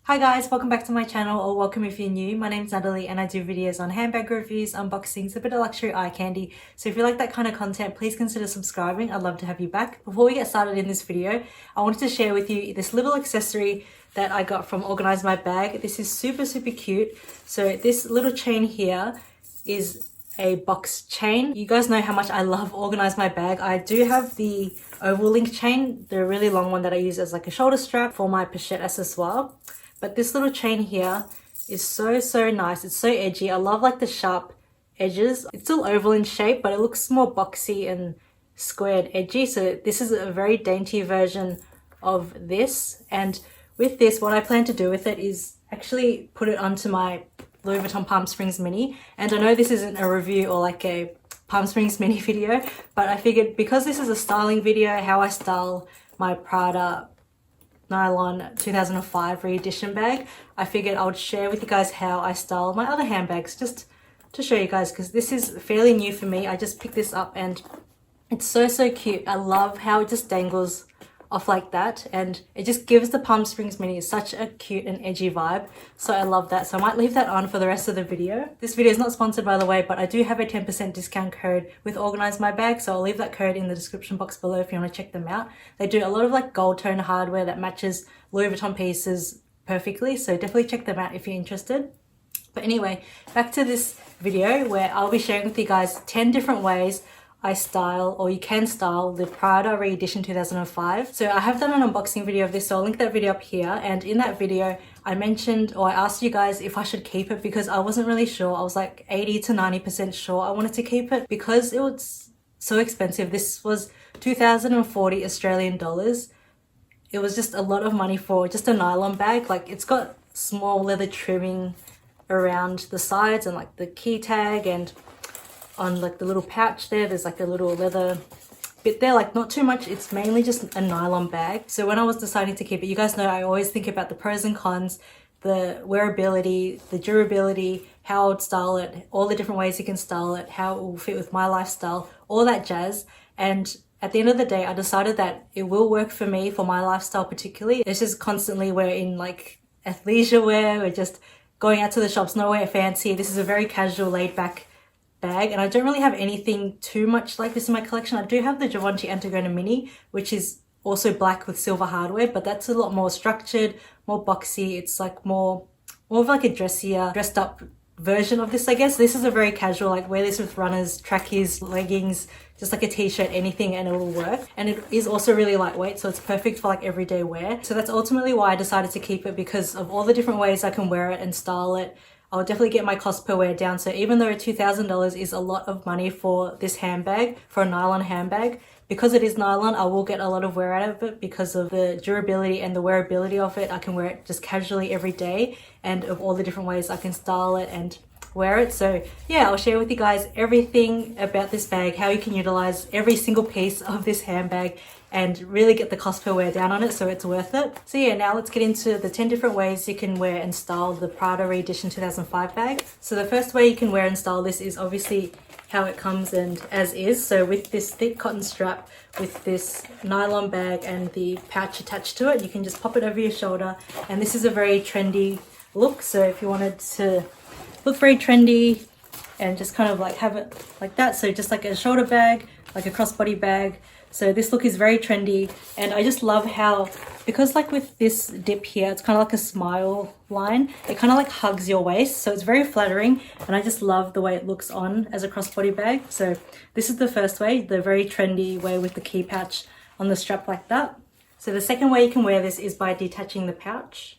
Hi guys, welcome back to my channel, or welcome if you're new. My name's Natalie and I do videos on handbag reviews, unboxings, a bit of luxury eye candy. So if you like that kind of content, please consider subscribing. I'd love to have you back. Before we get started in this video, I wanted to share with you this little accessory that I got from Organize My Bag. This is super cute. So this little chain here is a box chain. You guys know how much I love Organize My Bag. I do have the oval link chain, the really long one that I use as like a shoulder strap for my pochette accessoire. But this little chain here is so nice. It's so edgy. I love like the sharp edges. It's still oval in shape, but it looks more boxy and squared edgy. So this is a very dainty version of this. And with this, what I plan to do with it is actually put it onto my Louis Vuitton Palm Springs mini. And I know this isn't a review or like a Palm Springs mini video, but I figured because this is a styling video, how I style my Prada Nylon 2005 Re Edition bag, I figured I would share with you guys how I style my other handbags, just to show you guys, because this is fairly new for me. I just picked this up and it's so cute. I love how it just dangles off like that, and it just gives the Palm Springs mini such a cute and edgy vibe. So I love that. So I might leave that on for the rest of the video. This video is not sponsored, by the way, but I do have a 10% discount code with Organize My Bag, so I'll leave that code in the description box below if you want to check them out. They do a lot of like gold tone hardware that matches Louis Vuitton pieces perfectly, so definitely check them out if you're interested. But anyway, back to this video where I'll be sharing with you guys 10 different ways I style, or you can style, the Prada Re Edition 2005. So I have done an unboxing video of this, so I'll link that video up here. And in that video, I mentioned, or I asked you guys if I should keep it because I wasn't really sure. I was like 80 to 90% sure I wanted to keep it because it was so expensive. This was 2,040 Australian dollars. It was just a lot of money for just a nylon bag. Like, it's got small leather trimming around the sides and like the key tag, and on like the little pouch there's like a little leather bit there, like not too much. It's mainly just a nylon bag. So when I was deciding to keep it, you guys know I always think about the pros and cons, the wearability, the durability, how I would style it, all the different ways you can style it, how it will fit with my lifestyle, all that jazz. And at the end of the day, I decided that it will work for me, for my lifestyle particularly. It's just constantly we're in like athleisure wear, we're just going out to the shops, nowhere fancy. This is a very casual, laid back bag, and I don't really have anything too much like this in my collection. I do have the Givenchy Antigona Mini, which is also black with silver hardware, but that's a lot more structured, more boxy. It's like more of like a dressier, dressed up version of this, I guess. This is a very casual, like wear this with runners, trackies, leggings, just like a t-shirt, anything, and it will work. And it is also really lightweight, so it's perfect for like everyday wear. So that's ultimately why I decided to keep it, because of all the different ways I can wear it and style it. I'll definitely get my cost per wear down. So even though $2,000 is a lot of money for this handbag, for a nylon handbag, because it is nylon, I will get a lot of wear out of it because of the durability and the wearability of it. I can wear it just casually every day, and of all the different ways I can style it and wear it. So yeah, I'll share with you guys everything about this bag, how you can utilize every single piece of this handbag and really get the cost per wear down on it, so it's worth it. So yeah, now let's get into the 10 different ways you can wear and style the Prada Re Edition 2005 bag. So the first way you can wear and style this is obviously how it comes and as is. So with this thick cotton strap, with this nylon bag and the pouch attached to it, you can just pop it over your shoulder. And this is a very trendy look. So if you wanted to look very trendy and just kind of like have it like that, so just like a shoulder bag, like a crossbody bag. So this look is very trendy, and I just love how, because like with this dip here, it's kind of like a smile line. It kind of like hugs your waist, so it's very flattering, and I just love the way it looks on as a crossbody bag. So this is the first way, the very trendy way with the key pouch on the strap like that. So the second way you can wear this is by detaching the pouch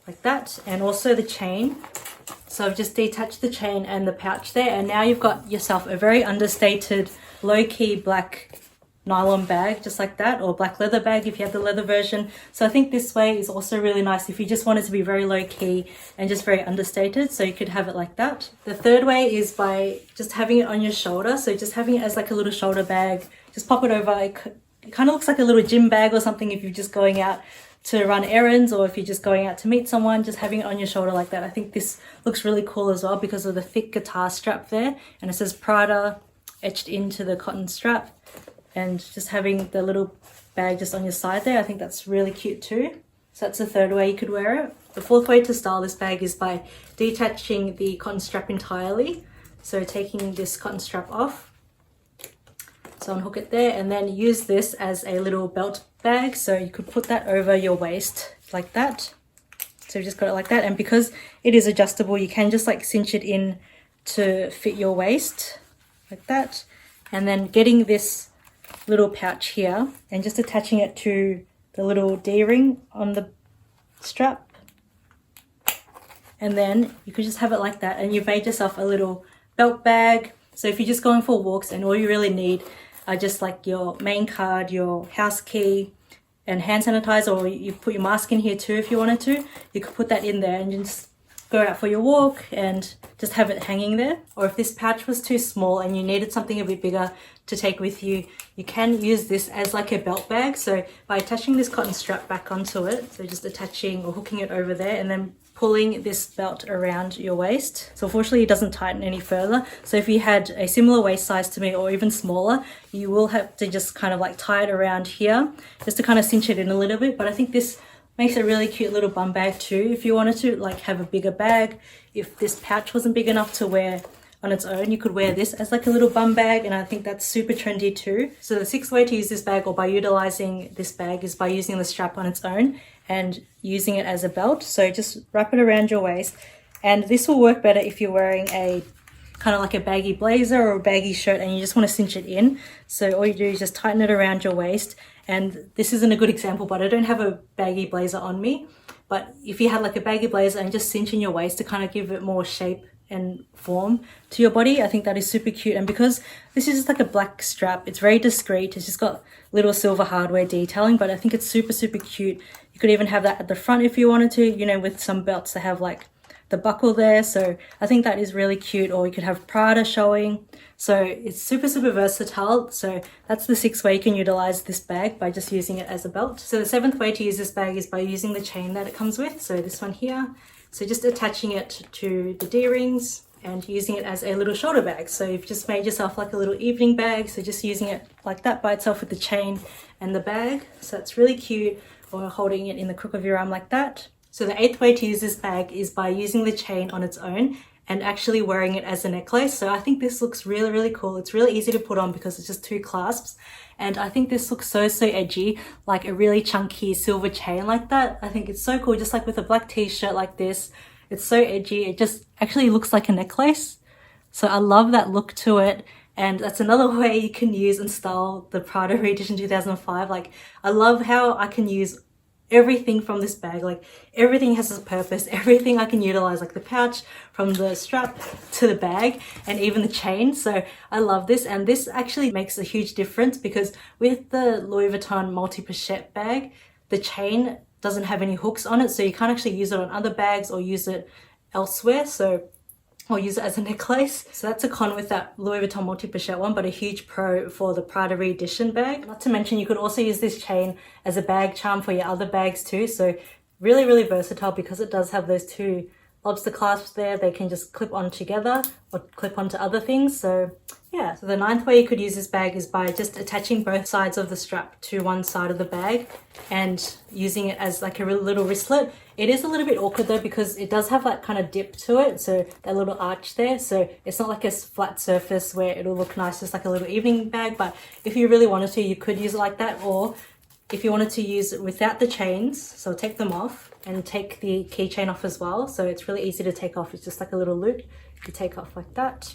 like that, and also the chain. So I've just detached the chain and the pouch there, and now you've got yourself a very understated, low-key black nylon bag, just like that, or black leather bag if you have the leather version. So I think this way is also really nice if you just want it to be very low-key and just very understated, so you could have it like that. The third way is by just having it on your shoulder, so just having it as like a little shoulder bag. Just pop it over. It kind of looks like a little gym bag or something if you're just going out to run errands, or if you're just going out to meet someone, just having it on your shoulder like that. I think this looks really cool as well because of the thick guitar strap there, and it says Prada etched into the cotton strap. And just having the little bag just on your side there, I think that's really cute too. So that's the third way you could wear it. The fourth way to style this bag is by detaching the cotton strap entirely. So taking this cotton strap off. So unhook it there and then use this as a little belt bag. So you could put that over your waist like that. So you've just got it like that. And because it is adjustable, you can just like cinch it in to fit your waist like that. And then getting this little pouch here and just attaching it to the little D-ring on the strap. And then you could just have it like that and you've made yourself a little belt bag. So if you're just going for walks and all you really need are just like your main card, your house key and hand sanitizer, or you put your mask in here too if you wanted to, you could put that in there and just go out for your walk and just have it hanging there. Or if this pouch was too small and you needed something a bit bigger to take with you, you can use this as like a belt bag. So by attaching this cotton strap back onto it, so just attaching or hooking it over there and then pulling this belt around your waist. So unfortunately it doesn't tighten any further. So if you had a similar waist size to me or even smaller, you will have to just kind of like tie it around here just to kind of cinch it in a little bit. But I think this makes a really cute little bum bag too. If you wanted to like have a bigger bag, if this pouch wasn't big enough to wear on its own, you could wear this as like a little bum bag, and I think that's super trendy too. So the sixth way to use this bag, or by utilizing this bag, is by using the strap on its own and using it as a belt. So just wrap it around your waist, and this will work better if you're wearing a kind of like a baggy blazer or a baggy shirt and you just want to cinch it in. So all you do is just tighten it around your waist. And this isn't a good example, but I don't have a baggy blazer on me. But if you had like a baggy blazer and just cinch in your waist to kind of give it more shape and form to your body, I think that is super cute. And because this is just like a black strap, it's very discreet. It's just got little silver hardware detailing, but I think it's super, super cute. You could even have that at the front if you wanted to, you know, with some belts that have like the buckle there. So I think that is really cute. Or you could have Prada showing. So it's super, super versatile. So that's the sixth way you can utilize this bag, by just using it as a belt. So the seventh way to use this bag is by using the chain that it comes with. So this one here. So just attaching it to the D-rings and using it as a little shoulder bag. So you've just made yourself like a little evening bag. So just using it like that by itself with the chain and the bag. So it's really cute. Or holding it in the crook of your arm like that. So the eighth way to use this bag is by using the chain on its own and actually wearing it as a necklace. So I think this looks really, really cool. It's really easy to put on because it's just two clasps. And I think this looks so, so edgy, like a really chunky silver chain like that. I think it's so cool, just like with a black t-shirt like this. It's so edgy. It just actually looks like a necklace. So I love that look to it. And that's another way you can use and style the Prada Re Edition 2005. Like, I love how I can use everything from this bag. Like, everything has a purpose, everything I can utilize, like the pouch, from the strap to the bag, and even the chain. So I love this, and this actually makes a huge difference because with the Louis Vuitton multi-pochette bag, the chain doesn't have any hooks on it, so you can't actually use it on other bags or use it elsewhere. Or use it as a necklace. So that's a con with that Louis Vuitton multi-pochette one, but a huge pro for the Prada Re Edition bag. Not to mention, you could also use this chain as a bag charm for your other bags too. So really, really versatile because it does have those two lobster clasps there. They can just clip on together or clip onto other things. So yeah, so the ninth way you could use this bag is by just attaching both sides of the strap to one side of the bag and using it as like a little wristlet. It is a little bit awkward though because it does have that kind of dip to it, so that little arch there. So it's not like a flat surface where it'll look nice, just like a little evening bag. But if you really wanted to, you could use it like that. Or if you wanted to use it without the chains, so take them off and take the keychain off as well. So it's really easy to take off. It's just like a little loop. You take off like that,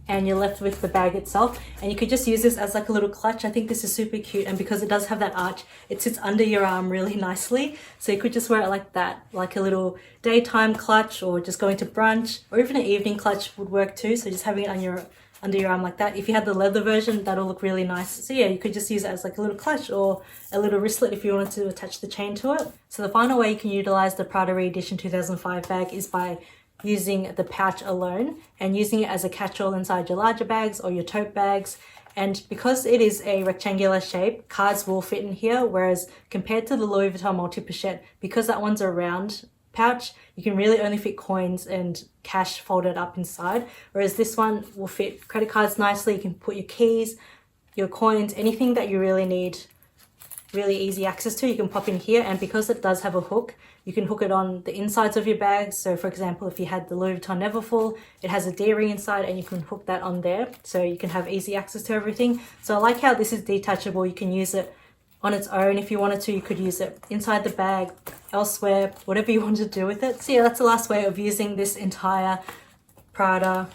and you're left with the bag itself. And you could just use this as like a little clutch. I think this is super cute, and because it does have that arch, it sits under your arm really nicely. So you could just wear it like that, like a little daytime clutch, or just going to brunch, or even an evening clutch would work too. So just having it on under your arm like that. If you had the leather version, that'll look really nice. So yeah, you could just use it as like a little clutch or a little wristlet if you wanted to attach the chain to it. So the final way you can utilize the Prada Re Edition 2005 bag is by using the pouch alone and using it as a catch-all inside your larger bags or your tote bags. And because it is a rectangular shape, cards will fit in here, whereas compared to the Louis Vuitton multi-pochette, because that one's a round pouch, you can really only fit coins and cash folded up inside, whereas this one will fit credit cards nicely. You can put your keys, your coins, anything that you really need really easy access to. You can pop in here, and because it does have a hook, you can hook it on the insides of your bags. So for example, if you had the Louis Vuitton Neverfull, it has a D-ring inside and you can hook that on there. So you can have easy access to everything. So I like how this is detachable. You can use it on its own if you wanted to. You could use it inside the bag, elsewhere, whatever you want to do with it. So yeah, that's the last way of using this entire Prada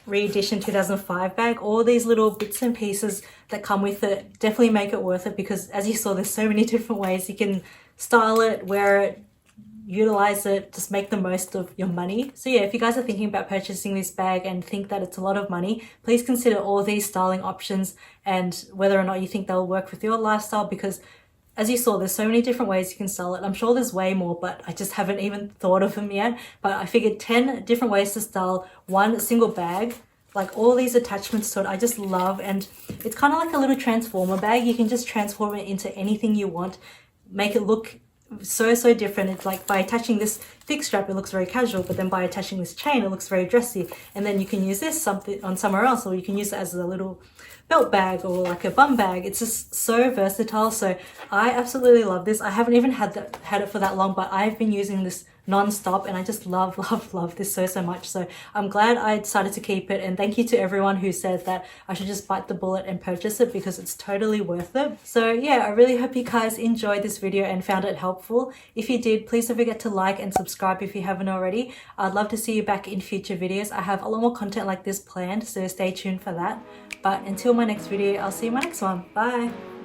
Re Edition 2005 bag. All these little bits and pieces that come with it definitely make it worth it, because as you saw, there's so many different ways you can style it, wear it, utilize it, just make the most of your money. So yeah, if you guys are thinking about purchasing this bag and think that it's a lot of money, please consider all these styling options and whether or not you think they'll work with your lifestyle, because as you saw, there's so many different ways you can style it. I'm sure there's way more, but I just haven't even thought of them yet. But I figured 10 different ways to style one single bag, like all these attachments to it, I just love. And it's kind of like a little transformer bag. You can just transform it into anything you want, make it look so different. It's like by attaching this thick strap, it looks very casual, but then by attaching this chain, it looks very dressy. And then you can use this something on somewhere else, or you can use it as a little belt bag or like a bum bag. It's just so versatile. So I absolutely love this. I haven't even had it for that long, but I've been using this non-stop and I just love this so much. So I'm glad I decided to keep it, and thank you to everyone who said that I should just bite the bullet and purchase it, because it's totally worth it. So yeah, I really hope you guys enjoyed this video and found it helpful. If you did, please don't forget to like and subscribe if you haven't already. I'd love to see you back in future videos. I have a lot more content like this planned, so stay tuned for that. But until my next video, I'll see you in my next one. Bye!